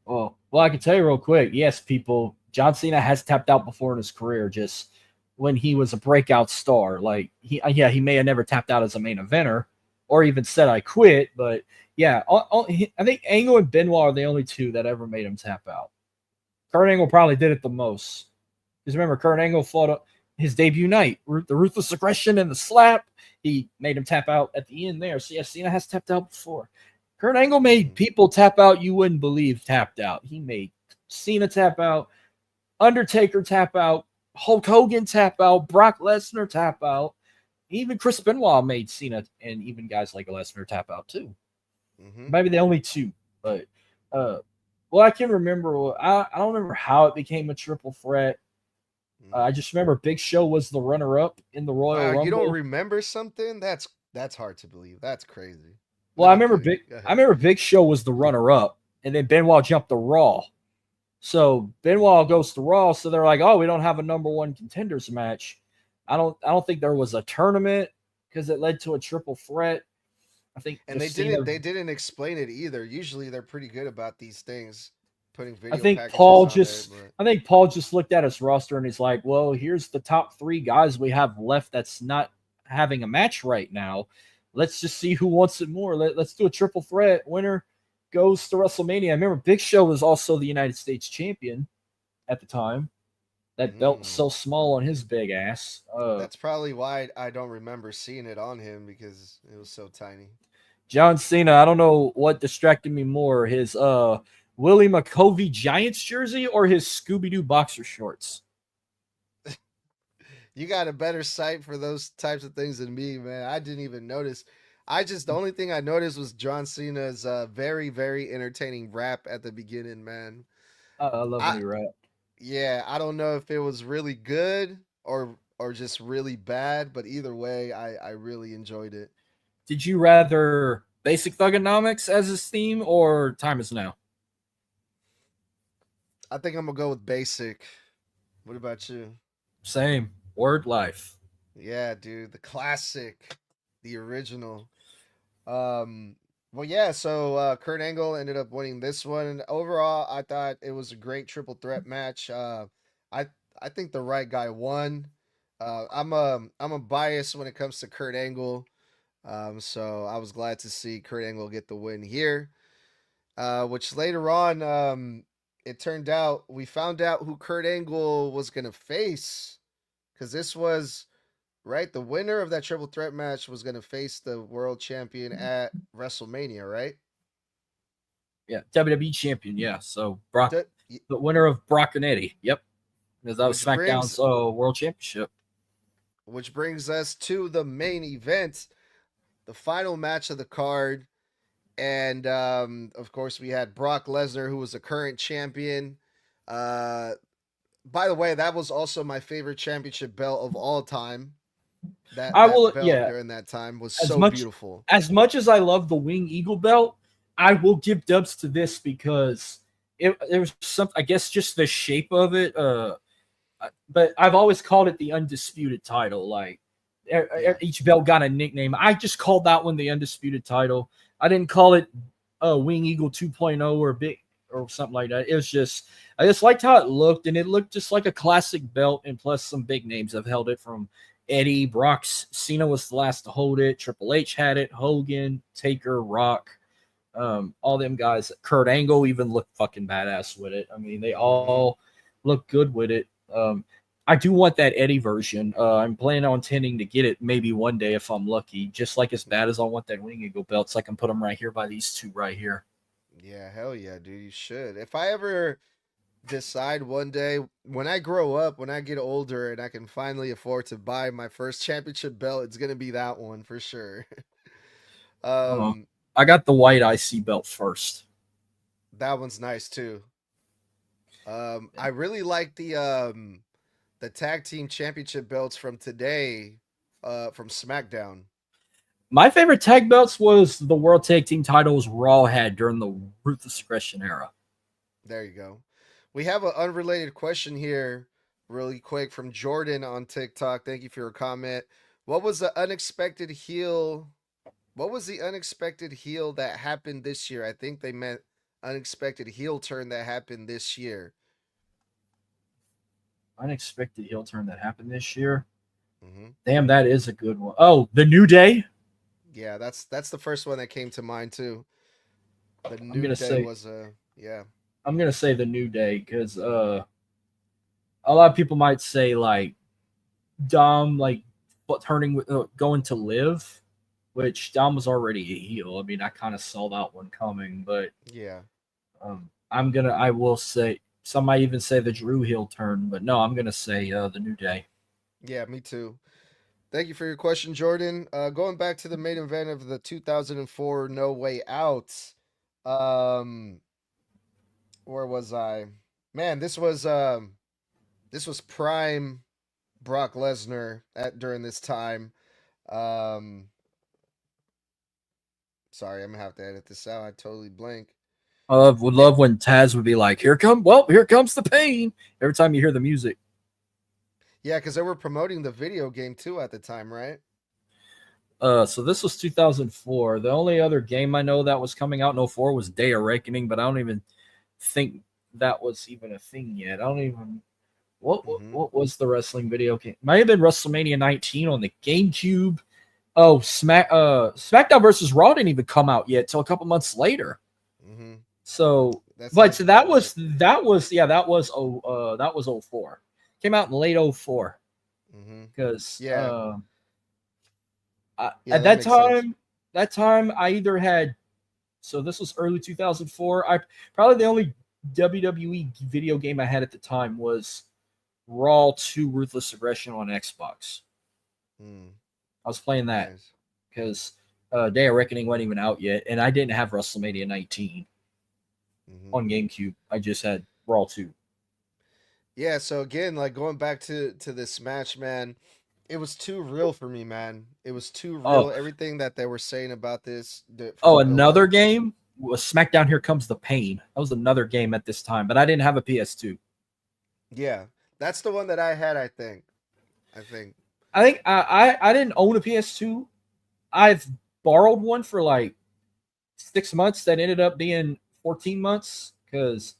Well, I can tell you real quick. Yes, people, John Cena has tapped out before in his career, just when he was a breakout star. Like he may have never tapped out as a main eventer, or even said I quit. But yeah, I think Angle and Benoit are the only two that ever made him tap out. Kurt Angle probably did it the most. Because remember, Kurt Angle fought his debut night, the ruthless aggression and the slap. He made him tap out at the end there. So yeah, Cena has tapped out before. Kurt Angle made people tap out you wouldn't believe tapped out. He made Cena tap out, Undertaker tap out, Hulk Hogan tap out, Brock Lesnar tap out. Even Chris Benoit made Cena and even guys like Lesnar tap out too. Maybe the only two. But well, I can remember. I don't remember how it became a triple threat. I just remember Big Show was the runner-up in the Royal Rumble. You don't remember something? That's hard to believe. That's crazy. Well, I remember Big Show was the runner-up, and then Benoit jumped to Raw. So Benoit goes to Raw, so they're like, "Oh, we don't have a number one contenders match." I don't think there was a tournament because it led to a triple threat. I think, and they didn't explain it either. Usually, they're pretty good about these things. Putting video I think Paul just looked at his roster and he's like, well, here's the top 3 guys we have left that's not having a match right now. Let's just see who wants it more. Let's do a triple threat. Winner goes to WrestleMania. I remember Big Show was also the United States champion at the time. That belt was so small on his big ass. That's probably why I don't remember seeing it on him, because it was so tiny. John Cena, I don't know what distracted me more, his Willie McCovey Giants jersey or his Scooby-Doo boxer shorts. You got a better sight for those types of things than me, man. I didn't even notice. The only thing I noticed was John Cena's very, very entertaining rap at the beginning, man. I love when he rap. Yeah, I don't know if it was really good or just really bad, but either way, I really enjoyed it. Did you rather Basic Thugonomics as his theme or Time Is Now? I think I'm gonna go with Basic. What about you? Same. Word Life. Yeah, dude, the classic, the original. Well, yeah. So Kurt Angle ended up winning this one. And overall, I thought it was a great triple threat match. I think the right guy won. I'm a bias when it comes to Kurt Angle. So I was glad to see Kurt Angle get the win here. Which later on, it turned out we found out who Kurt Angle was gonna face, because this was right. The winner of that triple threat match was gonna face the world champion at WrestleMania, right? Yeah, WWE champion. Yeah, so Brock, the winner of Brock and Eddie. Yep, because that was SmackDown's world championship. Which brings us to the main event, the final match of the card. And, of course, we had Brock Lesnar, who was the current champion. By the way, that was also my favorite championship belt of all time. That belt during that time was beautiful. As much as I love the Wing Eagle belt, I will give dubs to this because it was some, I guess, just the shape of it. But I've always called it the undisputed title. Like, each belt got a nickname. I just called that one the undisputed title. I didn't call it Wing Eagle 2.0 or big or something like that. It was just, I just liked how it looked, and it looked just like a classic belt, and plus some big names have held it, from Eddie, Brock, Cena was the last to hold it, Triple H had it, Hogan, Taker, Rock, all them guys. Kurt Angle even looked fucking badass with it. I mean, they all look good with it. I do want that Eddie version. I'm planning on intending to get it maybe one day if I'm lucky. Just like as bad as I want that Wing Eagle belt, so I can put them right here by these two right here. Yeah, hell yeah, dude. You should. If I ever decide one day, when I grow up, when I get older, and I can finally afford to buy my first championship belt, it's gonna be that one for sure. I got the white IC belt first. That one's nice too. I really like the tag team championship belts from today, from SmackDown. My favorite tag belts was the World Tag Team titles Raw had during the Ruthless Aggression era. There you go. We have an unrelated question here, really quick, from Jordan on TikTok. Thank you for your comment. What was the unexpected heel? What was the unexpected heel that happened this year? I think they meant unexpected heel turn that happened this year. Unexpected heel turn that happened this year. Mm-hmm. Damn, that is a good one. Oh, the New Day. Yeah, that's the first one that came to mind too. The I'm New gonna Day say was yeah. I'm gonna say the New Day because a lot of people might say like Dom like going to live, which Dom was already a heel. I mean, I kind of saw that one coming, but Yeah. I will say some might even say the Drew heel turn, but no, I'm gonna say the New Day. Yeah, me too. Thank you for your question, Jordan. Going back to the main event of the 2004 No Way Out. Um, where was I? Man, this was prime Brock Lesnar at during this time. Um, sorry, I'm gonna have to edit this out. I totally blank. Would love when Taz would be like, here comes the pain every time you hear the music. Yeah, because they were promoting the video game too at the time, right? So this was 2004. The only other game I know that was coming out in '04 was Day of Reckoning, but I don't even think that was even a thing yet. I don't even what was the wrestling video game? Might have been WrestleMania 19 on the GameCube. Oh, SmackDown versus Raw didn't even come out yet till a couple months later. Mm-hmm. So, That but sounds that about was right. that was '04. Came out in late '04 Mm-hmm. because Yeah, yeah, at that makes sense. that time I either had so this was early 2004. I probably the only WWE video game I had at the time was Raw 2 Ruthless Aggression on Xbox. Mm, I was playing that nice. because Day of Reckoning wasn't even out yet, and I didn't have WrestleMania 19 Mm-hmm. on GameCube. I just had Raw 2. Yeah, so again, like going back to this match, man, it was too real for me, man. It was too real. Oh, Everything that they were saying about this from oh, the build up. another game was SmackDown Here Comes the Pain. That was another game at this time, but I didn't have a PS2. Yeah, that's the one that I had. I think. I think. I think I didn't own a PS2. I've borrowed one for like 6 months that ended up being 14 months because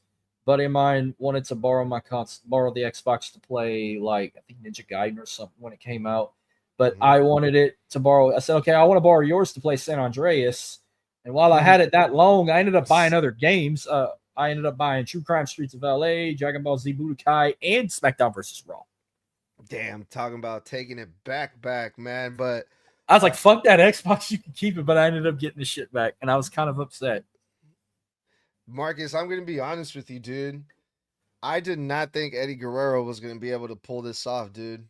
buddy of mine wanted to borrow the Xbox to play like I think Ninja Gaiden or something when it came out. But Mm-hmm. I wanted it to borrow. I said, okay, I want to borrow yours to play San Andreas. And while I had it that long, I ended up buying other games. I ended up buying True Crime Streets of LA, Dragon Ball Z Budokai, and SmackDown vs. Raw. Damn, talking about taking it back, man. But I was like, uh, fuck that Xbox, you can keep it. But I ended up getting the shit back. And I was kind of upset. Marcus, I'm gonna be honest with you, dude. I did not think Eddie Guerrero was gonna be able to pull this off, dude.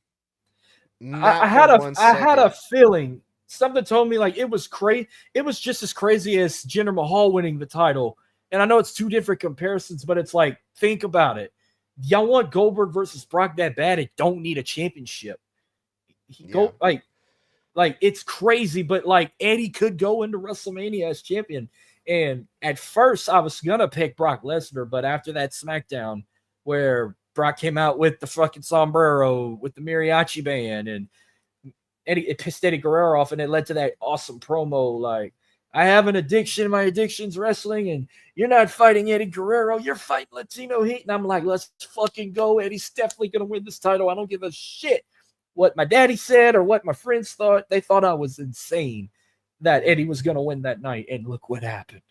Not for one I had a second. feeling something told me like it was crazy. It was just as crazy as Jinder Mahal winning the title. And I know it's two different comparisons, but it's like think about it. Y'all want Goldberg versus Brock that bad? It don't need a championship. He Yeah. go like it's crazy, but like Eddie could go into WrestleMania as champion. And at first, I was gonna pick Brock Lesnar, but after that SmackDown where Brock came out with the fucking sombrero with the mariachi band, and it pissed Eddie Guerrero off, and it led to that awesome promo like, "I have an addiction. My addiction's wrestling, and you're not fighting Eddie Guerrero. You're fighting Latino Heat." And I'm like, "Let's fucking go. Eddie's definitely gonna win this title. I don't give a shit what my daddy said or what my friends thought. They thought I was insane that Eddie was gonna win that night, and look what happened."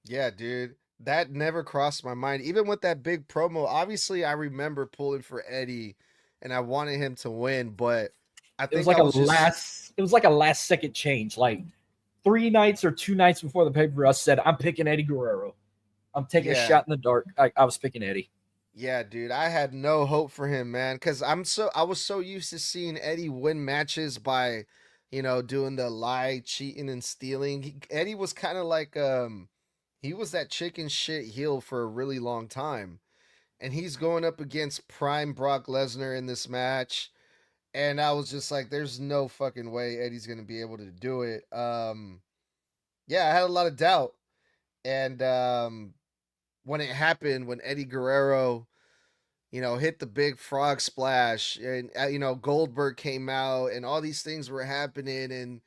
Yeah, dude. That never crossed my mind. Even with that big promo, obviously I remember pulling for Eddie and I wanted him to win, but I It was think like I was just a last second change. Like 3 nights or 2 nights before the pay-per-view, I said, I'm picking Eddie Guerrero. I'm taking a yeah. shot in the dark. I was picking Eddie. Yeah, dude. I had no hope for him, man, cuz I was so used to seeing Eddie win matches by, doing the lie, cheating and stealing. Eddie was kind of like he was that chicken shit heel for a really long time. And he's going up against prime Brock Lesnar in this match. And I was just like, there's no fucking way Eddie's gonna be able to do it. Yeah, I had a lot of doubt. And when it happened, when Eddie Guerrero, hit the big frog splash, and Goldberg came out, and all these things were happening, and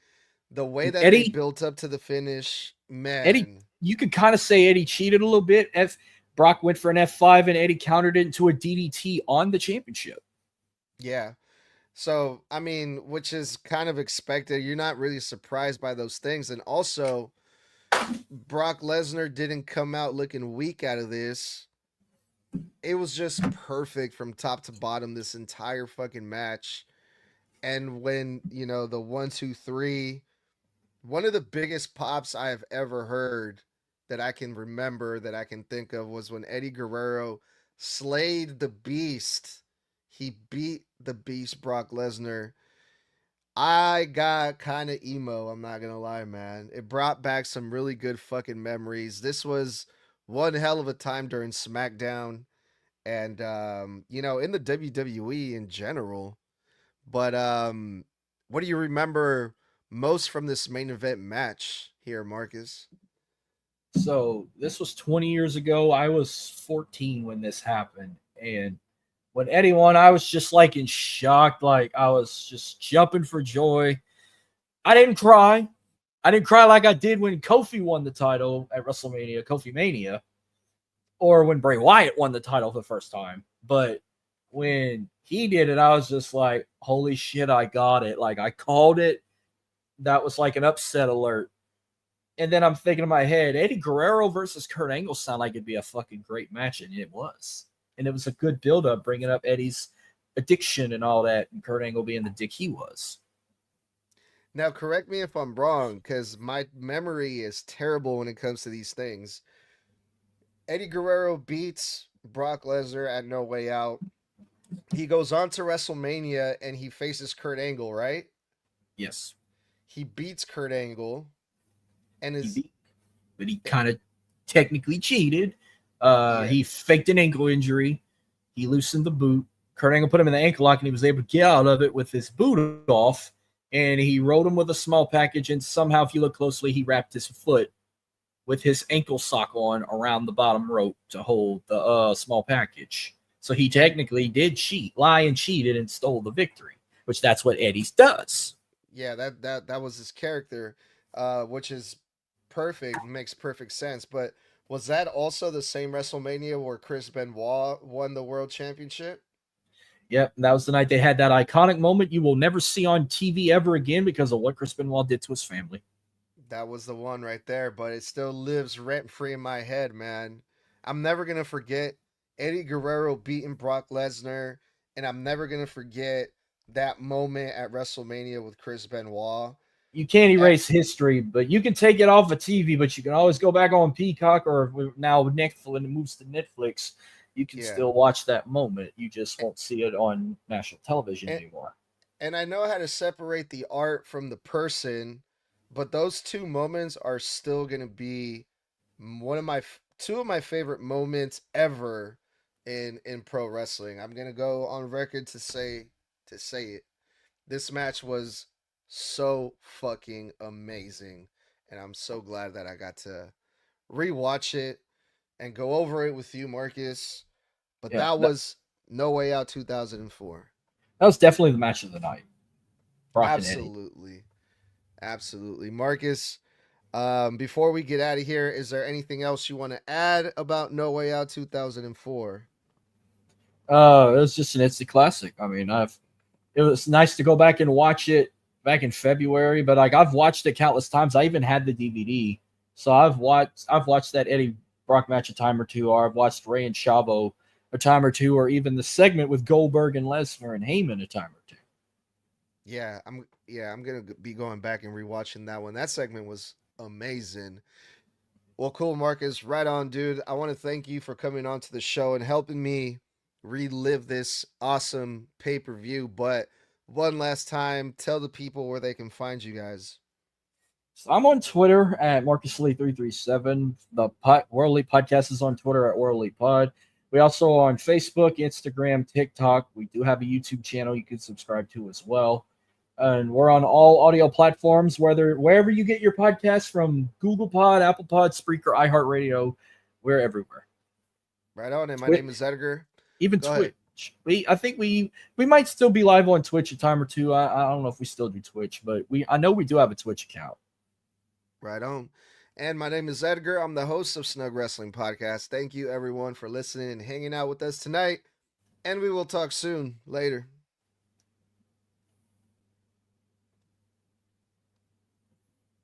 the way And that they Eddie, built up to the finish, Eddie, man, you could kind of say Eddie cheated a little bit. Brock went for an F5 and Eddie countered it into a DDT on the championship. yeah. So, I mean, which is kind of expected. You're not really surprised by those things. And also, Brock Lesnar didn't come out looking weak out of this. It was just perfect from top to bottom this entire fucking match. And when, the 1, 2, 3, one of the biggest pops I have ever heard that I can remember, that I can think of, was when Eddie Guerrero slayed the Beast. He beat the Beast, Brock Lesnar. I got kind of emo, I'm not going to lie, man. It brought back some really good fucking memories. This was one hell of a time during SmackDown and, in the WWE in general. But what do you remember most from this main event match here, Marcus? So this was 20 years ago. I was 14 when this happened. And when Eddie won, I was just like in shock. Like I was just jumping for joy. I didn't cry. I didn't cry like I did when Kofi won the title at WrestleMania, Kofi Mania, or when Bray Wyatt won the title for the first time. But when he did it, I was just like, holy shit, I got it. Like I called it. That was like an upset alert. And then I'm thinking in my head, Eddie Guerrero versus Kurt Angle sound like it'd be a fucking great match, and it was. And it was a good build-up, bringing up Eddie's addiction and all that, and Kurt Angle being the dick he was. Now, correct me if I'm wrong, because my memory is terrible when it comes to these things. Eddie Guerrero beats Brock Lesnar at No Way Out. He goes on to WrestleMania, and he faces Kurt Angle, right? Yes. He beats Kurt Angle. And but he kind of technically cheated. Yeah. He faked an ankle injury. He loosened the boot. Kurt Angle put him in the ankle lock, and he was able to get out of it with his boot off. And he rode him with a small package. And somehow, if you look closely, he wrapped his foot with his ankle sock on around the bottom rope to hold the small package. So he technically did lie and cheated and stole the victory, which that's what Eddie's does. Yeah, that was his character, which is perfect, makes perfect sense. But was that also the same WrestleMania where Chris Benoit won the world championship? Yep, that was the night they had that iconic moment you will never see on TV ever again because of what Chris Benoit did to his family. That was the one right there, but it still lives rent-free in my head, man. I'm never going to forget Eddie Guerrero beating Brock Lesnar, and I'm never going to forget that moment at WrestleMania with Chris Benoit. You can't erase history, but you can take it off of TV, but you can always go back on Peacock, or now Netflix, when it moves to Netflix, you can still watch that moment. You just won't see it on national television anymore. And I know how to separate the art from the person, but those two moments are still going to be two of my favorite moments ever in pro wrestling. I'm going to go on record to say it. This match was so fucking amazing, and I'm so glad that I got to rewatch it and go over it with you, Marcus. But that was No Way Out 2004. That was definitely the match of the night. Brock Absolutely. Marcus, before we get out of here, is there anything else you want to add about No Way Out 2004? It was just an instant classic. I mean, it was nice to go back and watch it back in February, but like I've watched it countless times. I even had the DVD, so I've watched that Eddie Brock match a time or two, or I've watched Ray and Chavo a time or two, or even the segment with Goldberg and Lesnar and Heyman a time or two. Yeah, I'm gonna be going back and rewatching that one. That segment was amazing. Well, cool, Marcus. Right on, dude. I want to thank you for coming on to the show and helping me relive this awesome pay-per-view. But one last time, tell the people where they can find you guys. So I'm on Twitter at MarcusLee337. The Worldly Podcast is on Twitter at WorldlyPod. We also are on Facebook, Instagram, TikTok. We do have a YouTube channel you can subscribe to as well. And we're on all audio platforms, wherever you get your podcasts, from Google Pod, Apple Pod, Spreaker, iHeartRadio. We're everywhere. Right on. And my name is Edgar. Even Twitch. I think we might still be live on Twitch a time or two. I don't know if we still do Twitch, but I know we do have a Twitch account. Right on. And my name is Edgar. I'm the host of Snug Wrestling Podcast. Thank you, everyone, for listening and hanging out with us tonight. And we will talk soon. Later.